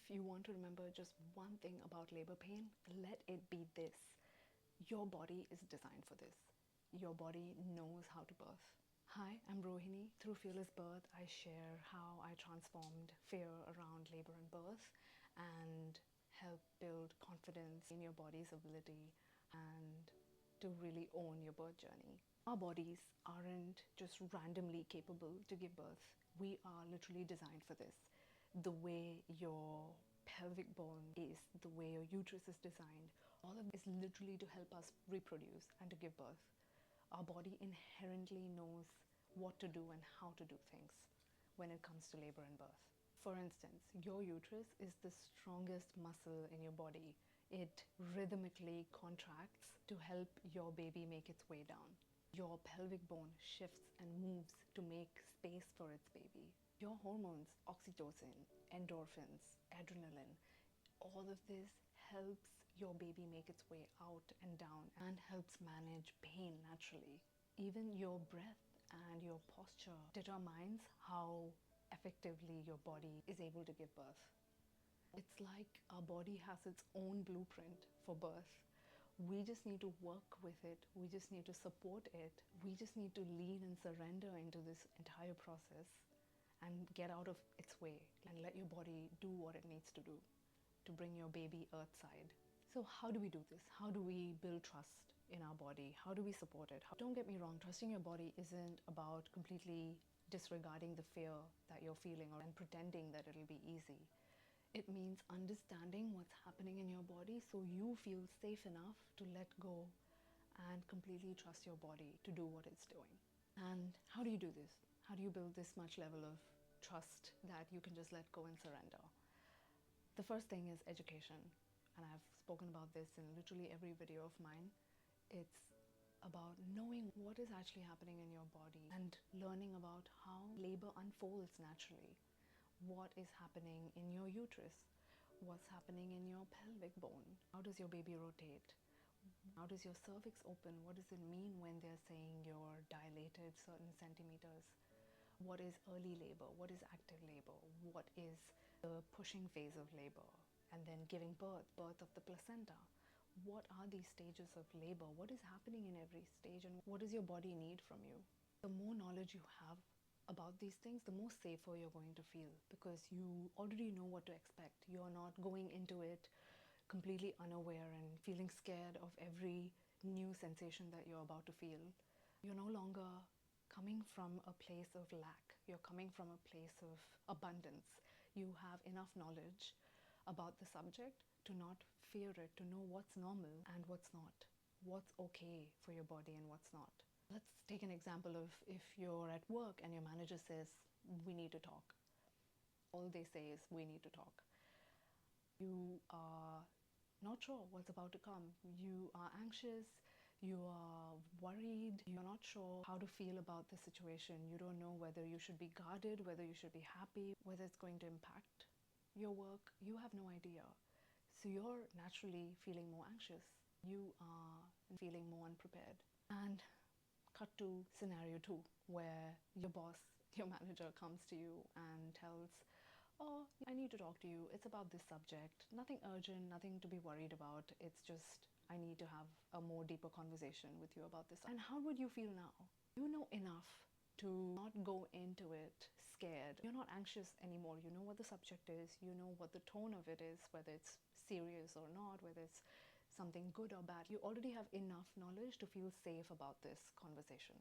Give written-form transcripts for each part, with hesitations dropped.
If you want to remember just one thing about labor pain, let it be this. Your body is designed for this. Your body knows how to birth. Hi, I'm Rohini. Through Fearless Birth, I share how I transformed fear around labor and birth and help build confidence in your body's ability and to really own your birth journey. Our bodies aren't just randomly capable to give birth. We are literally designed for this. The way your pelvic bone is, the way your uterus is designed, all of it is literally to help us reproduce and to give birth. Our body inherently knows what to do and how to do things when it comes to labor and birth. For instance, your uterus is the strongest muscle in your body. It rhythmically contracts to help your baby make its way down. Your pelvic bone shifts and moves to make space for its baby. Your hormones, oxytocin, endorphins, adrenaline, all of this helps your baby make its way out and down and helps manage pain naturally. Even your breath and your posture determines how effectively your body is able to give birth. It's like our body has its own blueprint for birth. We just need to work with it. We just need to support it. We just need to lean and surrender into this entire process and get out of its way and let your body do what it needs to do to bring your baby earthside. So how do we do this? How do we build trust in our body? How do we support it? Don't get me wrong, trusting your body isn't about completely disregarding the fear that you're feeling and pretending that it'll be easy. It means understanding what's happening in your body so you feel safe enough to let go and completely trust your body to do what it's doing. And how do you do this? How do you build this much level of trust that you can just let go and surrender? The first thing is education. And I've spoken about this in literally every video of mine. It's about knowing what is actually happening in your body and learning about how labor unfolds naturally. What is happening in your uterus? What's happening in your pelvic bone? How does your baby rotate? How does your cervix open? What does it mean when they're saying you're dilated certain centimeters? What is early labor? What is active labor? What is the pushing phase of labor? And then giving birth, birth of the placenta. What are these stages of labor? What is happening in every stage and what does your body need from you? The more knowledge you have about these things, the more safer you're going to feel because you already know what to expect. You're not going into it completely unaware and feeling scared of every new sensation that you're about to feel. You're no longer coming from a place of lack. You're coming from a place of abundance. You have enough knowledge about the subject to not fear it, to know what's normal and what's not, what's okay for your body and what's not. Let's take an example of if you're at work and your manager says, we need to talk. All they say is, we need to talk. You are not sure what's about to come. You are anxious, you are worried, you're not sure how to feel about the situation. You don't know whether you should be guarded, whether you should be happy, whether it's going to impact your work. You have no idea. So you're naturally feeling more anxious. You are feeling more unprepared. And cut to scenario 2, where your boss, your manager comes to you and tells, oh, I need to talk to you. It's about this subject. Nothing urgent, nothing to be worried about. It's just, I need to have a more deeper conversation with you about this. And how would you feel now? You know enough to not go into it scared. You're not anxious anymore. You know what the subject is. You know what the tone of it is, whether it's serious or not, whether it's something good or bad. You already have enough knowledge to feel safe about this conversation.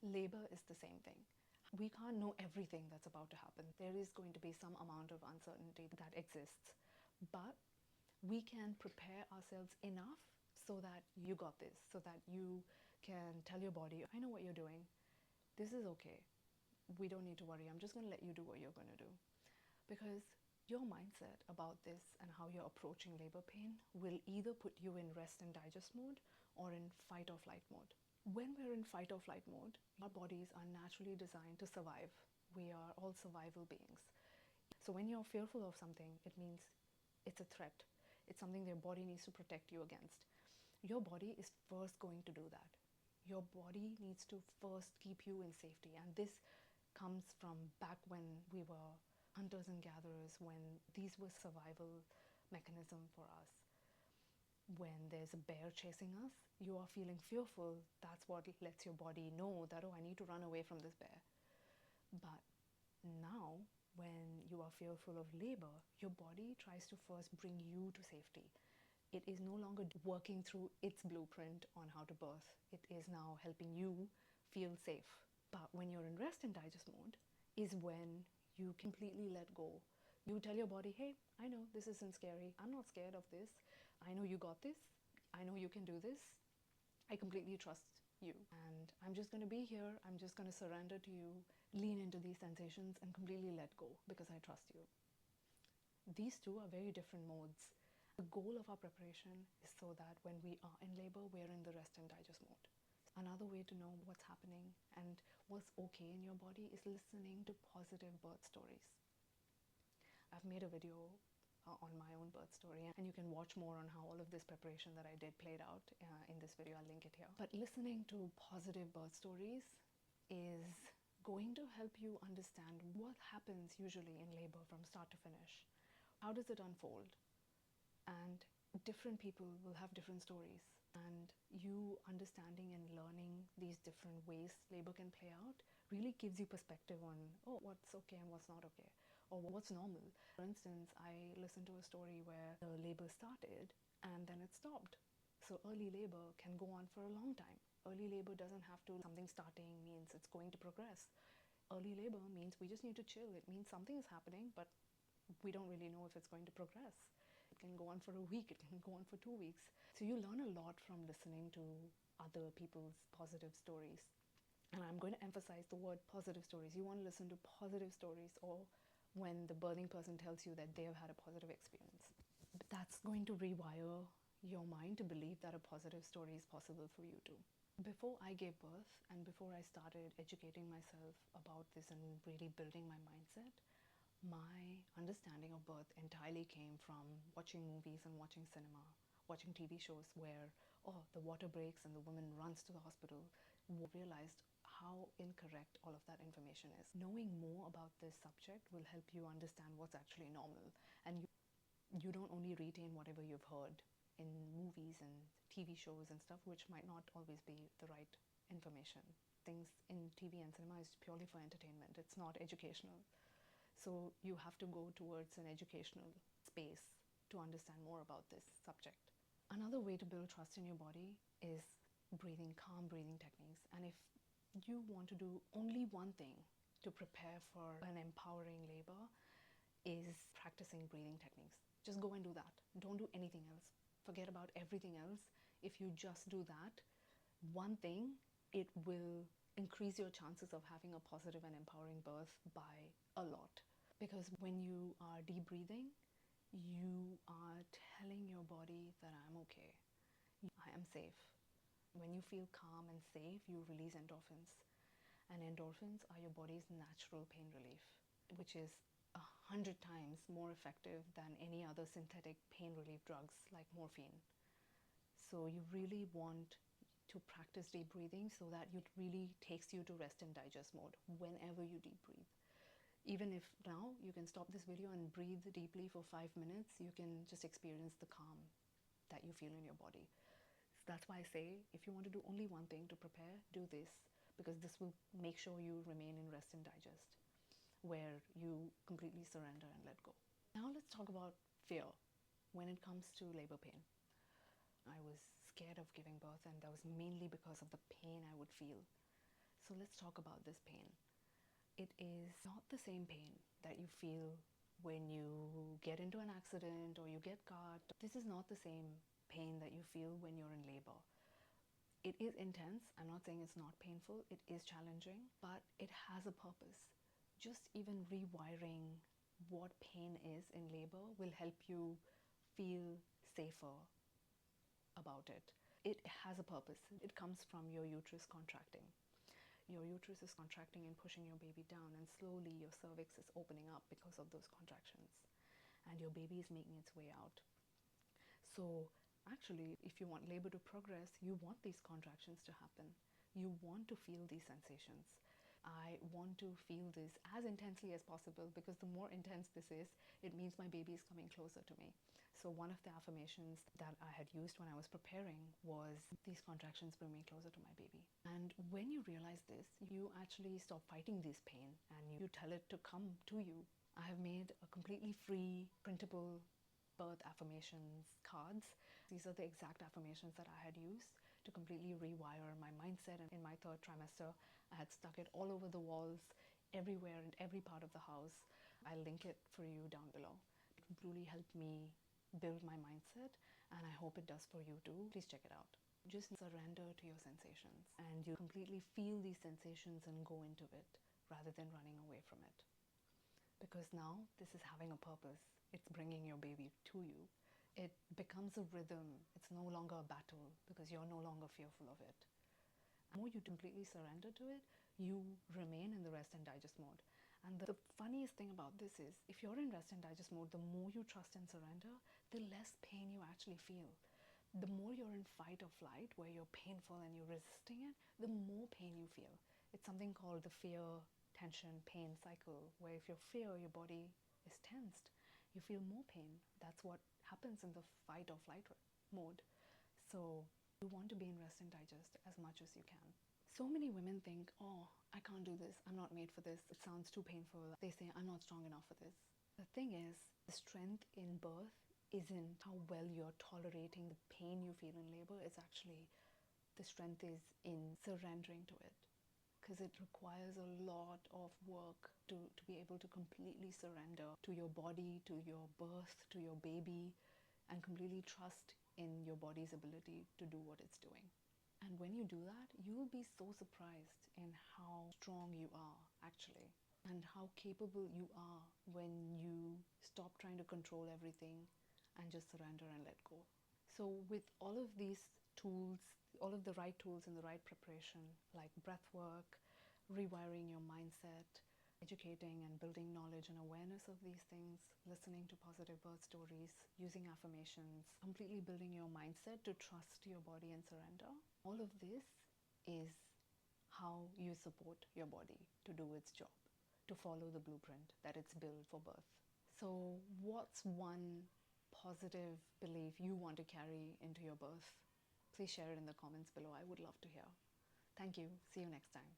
Labor is the same thing. We can't know everything that's about to happen. There is going to be some amount of uncertainty that exists, but we can prepare ourselves enough so that you got this, so that you can tell your body, I know what you're doing. This is okay. We don't need to worry. I'm just going to let you do what you're going to do. Because your mindset about this and how you're approaching labor pain will either put you in rest and digest mode or in fight or flight mode. When we're in fight or flight mode, our bodies are naturally designed to survive. We are all survival beings. So when you're fearful of something, it means it's a threat. It's something your body needs to protect you against. Your body is first going to do that. Your body needs to first keep you in safety. And this comes from back when we were hunters and gatherers, when these were survival mechanism for us. When there's a bear chasing us, you are feeling fearful. That's what lets your body know that, oh, I need to run away from this bear. But now, when you are fearful of labor, your body tries to first bring you to safety. It is no longer working through its blueprint on how to birth. It is now helping you feel safe. But when you're in rest and digest mode is when you completely let go. You tell your body, hey, I know this isn't scary. I'm not scared of this. I know you got this. I know you can do this. I completely trust you. And I'm just going to be here. I'm just going to surrender to you, lean into these sensations and completely let go because I trust you. These two are very different modes. The goal of our preparation is so that when we are in labor, we're in the rest and digest mode. Another way to know what's happening and what's okay in your body is listening to positive birth stories. I've made a video on my own birth story, and you can watch more on how all of this preparation that I did played out in this video. I'll link it here. But listening to positive birth stories is going to help you understand what happens usually in labor from start to finish. How does it unfold? And different people will have different stories. And you understanding and learning these different ways labor can play out really gives you perspective on, oh, what's okay and what's not okay, or what's normal. For instance, I listened to a story where the labor started and then it stopped. So early labor can go on for a long time. Early labor doesn't have to, something starting means it's going to progress. Early labor means we just need to chill. It means something is happening, but we don't really know if it's going to progress. It can go on for a week, it can go on for 2 weeks. So you learn a lot from listening to other people's positive stories. And I'm going to emphasize the word positive stories. You want to listen to positive stories, or when the birthing person tells you that they have had a positive experience. But that's going to rewire your mind to believe that a positive story is possible for you too. Before I gave birth and before I started educating myself about this and really building my mindset, my understanding of birth entirely came from watching movies and watching cinema, watching TV shows where, oh, the water breaks and the woman runs to the hospital. I realized how incorrect all of that information is. Knowing more about this subject will help you understand what's actually normal. And you don't only retain whatever you've heard in movies and TV shows and stuff, which might not always be the right information. Things in TV and cinema is purely for entertainment. It's not educational. So you have to go towards an educational space to understand more about this subject. Another way to build trust in your body is calm breathing techniques. And if you want to do only one thing to prepare for an empowering labor, is practicing breathing techniques. Just go and do that. Don't do anything else. Forget about everything else. If you just do that, one thing, it will increase your chances of having a positive and empowering birth by a lot. Because when you are deep breathing, you are telling your body that I'm okay. I am safe. When you feel calm and safe, you release endorphins. And endorphins are your body's natural pain relief, which is 100 times more effective than any other synthetic pain relief drugs like morphine. So you really want to practice deep breathing so that it really takes you to rest and digest mode whenever you deep breathe. Even if now you can stop this video and breathe deeply for 5 minutes, you can just experience the calm that you feel in your body. So that's why I say, if you want to do only one thing to prepare, do this, because this will make sure you remain in rest and digest, where you completely surrender and let go. Now let's talk about fear when it comes to labor pain. I was scared of giving birth, and that was mainly because of the pain I would feel. So let's talk about this pain. It is not the same pain that you feel when you get into an accident or you get cut. This is not the same pain that you feel when you're in labor. It is intense. I'm not saying it's not painful. It is challenging, but it has a purpose. Just even rewiring what pain is in labor will help you feel safer about it. It has a purpose. It comes from your uterus contracting. Your uterus is contracting and pushing your baby down, and slowly your cervix is opening up because of those contractions, and your baby is making its way out. So actually, if you want labor to progress, you want these contractions to happen. You want to feel these sensations. I want to feel this as intensely as possible, because the more intense this is, it means my baby is coming closer to me. So one of the affirmations that I had used when I was preparing was, these contractions bring me closer to my baby. And when you realize this, you actually stop fighting this pain and you tell it to come to you. I have made a completely free printable birth affirmations cards. These are the exact affirmations that I had used to completely rewire my mindset. And in my third trimester, I had stuck it all over the walls, everywhere, in every part of the house. I'll link it for you down below. It really helped me build my mindset, and I hope it does for you too. Please check it out. Just surrender to your sensations, and you completely feel these sensations and go into it rather than running away from it. Because now this is having a purpose. It's bringing your baby to you. It becomes a rhythm. It's no longer a battle because you're no longer fearful of it. The more you completely surrender to it, you remain in the rest and digest mode. And the funniest thing about this is, if you're in rest and digest mode, the more you trust and surrender, the less pain you actually feel. The more you're in fight or flight, where you're painful and you're resisting it, the more pain you feel. It's something called the fear, tension, pain cycle, where if you fear, your body is tensed, you feel more pain. That's what happens in the fight or flight mode. So you want to be in rest and digest as much as you can. So many women think, oh, I can't do this, I'm not made for this, it sounds too painful. They say, I'm not strong enough for this. The thing is, the strength in birth isn't how well you're tolerating the pain you feel in labor. It's actually, the strength is in surrendering to it. Because it requires a lot of work to be able to completely surrender to your body, to your birth, to your baby, and completely trust in your body's ability to do what it's doing. And when you do that, you will be so surprised in how strong you are, actually, and how capable you are when you stop trying to control everything and just surrender and let go. So with all of these tools, all of the right tools and the right preparation, like breath work, rewiring your mindset, educating and building knowledge and awareness of these things, listening to positive birth stories, using affirmations, completely building your mindset to trust your body and surrender. All of this is how you support your body to do its job, to follow the blueprint that it's built for birth. So what's one positive belief you want to carry into your birth? Please share it in the comments below. I would love to hear. Thank you. See you next time.